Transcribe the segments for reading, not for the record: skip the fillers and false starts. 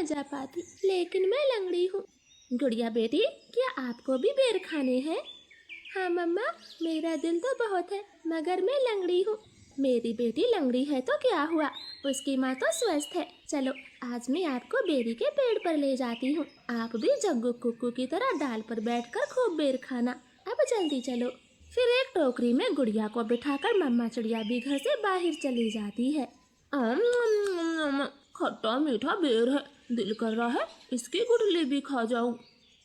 जा पाती, लेकिन मैं लंगड़ी हूँ। गुड़िया बेटी, क्या आपको भी बेर खाने हैं? हाँ मम्मा, मेरा दिल तो बहुत है, मगर मैं लंगड़ी हूँ। मेरी बेटी लंगड़ी है तो क्या हुआ, उसकी माँ तो स्वस्थ है। चलो आज मैं आपको बेरी के पेड़ पर ले जाती हूँ। आप भी जग्गू कुक्कू की तरह डाल पर बैठकर खूब बेर खाना। अब जल्दी चलो। फिर एक टोकरी में गुड़िया को बिठाकर मम्मा चिड़िया भी घर से बाहर चली जाती है। खट्टा मीठा बेर है, दिल कर रहा है इसकी गुठली भी खा जाऊं।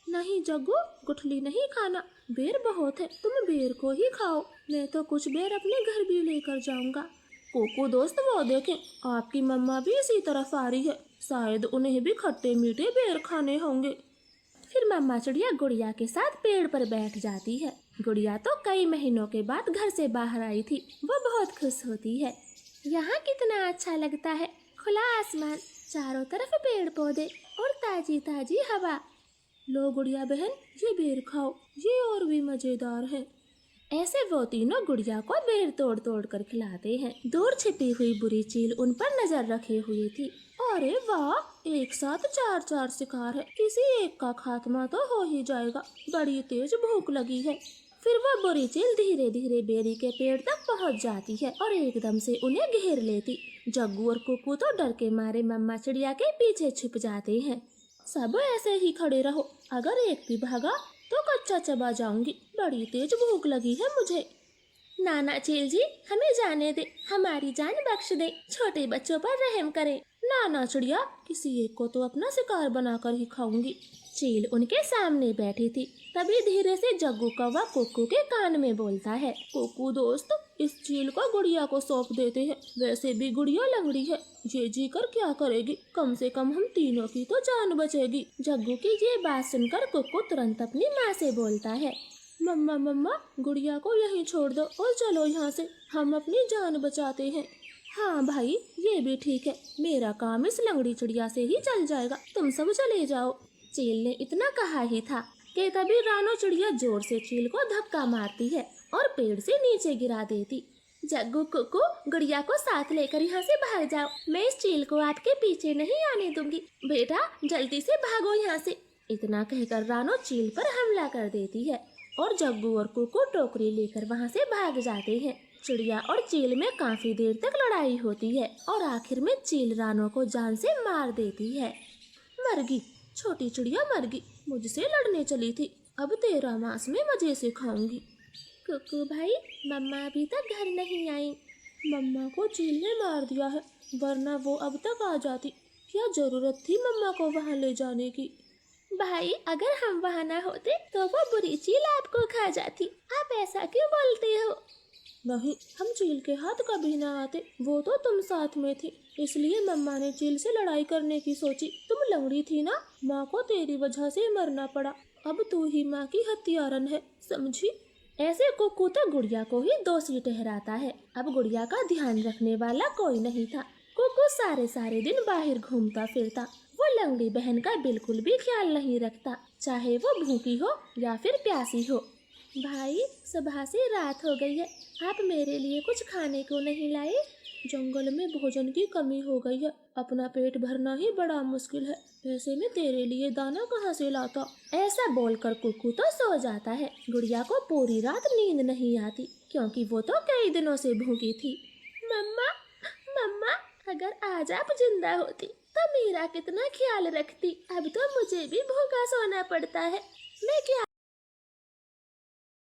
नहीं जग्गू, गुठली नहीं खाना, बेर बहुत है, तुम बेर को ही खाओ। मैं तो कुछ बेर अपने घर भी लेकर जाऊंगा। कोको दोस्त, वो देखें, आपकी मम्मा भी इसी तरफ आ रही है, शायद उन्हें भी खट्टे मीठे बेर खाने होंगे। फिर मम्मा चिड़िया गुड़िया के साथ पेड़ पर बैठ जाती है। गुड़िया तो कई महीनों के बाद घर से बाहर आई थी, वो बहुत खुश होती है। यहाँ कितना अच्छा लगता है, खुला आसमान, चारों तरफ पेड़ पौधे और ताजी ताजी हवा। लो गुड़िया बहन, ये बेर खाओ, ये और भी मजेदार है। ऐसे वो तीनों गुड़िया को बेर तोड़ तोड़ कर खिलाते हैं। दूर छिपी हुई बुरी चील उन पर नजर रखे हुई थी। अरे वाह, एक साथ चार चार शिकार है, किसी एक का खात्मा तो हो ही जाएगा, बड़ी तेज भूख लगी है। फिर वो बुरी चील धीरे धीरे बेरी के पेड़ तक पहुंच जाती है और एकदम से उन्हें घेर लेती। जग्गू और कुक्कू तो डर के मारे मम्मा चिड़िया के पीछे छिप जाते हैं। सब ऐसे ही खड़े रहो, अगर एक भी भागा तो कच्चा चबा जाऊंगी, बड़ी तेज भूख लगी है मुझे। नाना चील जी, हमें जाने दे, हमारी जान बख्श दे, छोटे बच्चों पर रहम करें। नाना चिड़िया, किसी एक को तो अपना शिकार बनाकर ही खाऊंगी। चील उनके सामने बैठी थी। तभी धीरे से जग्गू कौवा कुक्कू के कान में बोलता है, कुक्कू दोस्त, इस चील को गुड़िया को सौंप देते हैं, वैसे भी गुड़िया लंगड़ी है, ये जी कर क्या करेगी, कम से कम हम तीनों की तो जान बचेगी। जग्गू की ये बात सुनकर कुक्कू तुरंत अपनी माँ से बोलता है, मम्मा मम्मा, गुड़िया को यहीं छोड़ दो और चलो यहाँ से, हम अपनी जान बचाते हैं। हाँ भाई, ये भी ठीक है, मेरा काम इस लंगड़ी चिड़िया से ही चल जाएगा, तुम सब चले जाओ। चील ने इतना कहा ही था कि तभी रानो चिड़िया जोर से चील को धक्का मारती है और पेड़ से नीचे गिरा देती। जग्गू कुक्कू, गुड़िया को साथ लेकर यहाँ से भाग जाओ, मैं इस चील को आपके पीछे नहीं आने दूंगी, बेटा जल्दी से भागो यहाँ से। इतना कहकर रानो चील पर हमला कर देती है और जग्गू और कुक्कू टोकरी लेकर वहाँ से भाग जाते हैं। चिड़िया और चील में काफी देर तक लड़ाई होती है और आखिर में चील रानो को जान से मार देती है। मरगी, छोटी चिड़िया मरगी, मुझसे लड़ने चली थी, अब तेरा मांस में मजे से खाऊंगी। कुक्कू भाई, मम्मा अभी तक घर नहीं आई। मम्मा को चील ने मार दिया है, वरना वो अब तक आ जाती, क्या जरूरत थी मम्मा को वहाँ ले जाने की। भाई, अगर हम वहाँ न होते तो वो बुरी चील आपको खा जाती, आप ऐसा क्यों बोलते हो? नहीं, हम चील के हाथ कभी ना आते, वो तो तुम साथ में थी, इसलिए मम्मा ने चील से लड़ाई करने की सोची। तुम लंगड़ी थी ना, माँ को तेरी वजह से मरना पड़ा, अब तू ही माँ की हत्यारन है, समझी? ऐसे कुक्कू तो गुड़िया को ही दोषी ठहराता है। अब गुड़िया का ध्यान रखने वाला कोई नहीं था। कुक्कू सारे दिन बाहर घूमता फिरता, वो लंगड़ी बहन का बिल्कुल भी ख्याल नहीं रखता, चाहे वो भूखी हो या फिर प्यासी हो। भाई, सुबह से रात हो गई है, आप मेरे लिए कुछ खाने को नहीं लाए? जंगल में भोजन की कमी हो गई है, अपना पेट भरना ही बड़ा मुश्किल है, ऐसे में तेरे लिए दाना कहाँ से लाता? ऐसा बोलकर कुक्कू तो सो जाता है। गुड़िया को पूरी रात नींद नहीं आती, क्योंकि वो तो कई दिनों से भूखी थी। मम्मा मम्मा, अगर आज आप जिंदा होती तो मेरा कितना ख्याल रखती, अब तो मुझे भी भूखा सोना पड़ता है, मैं क्या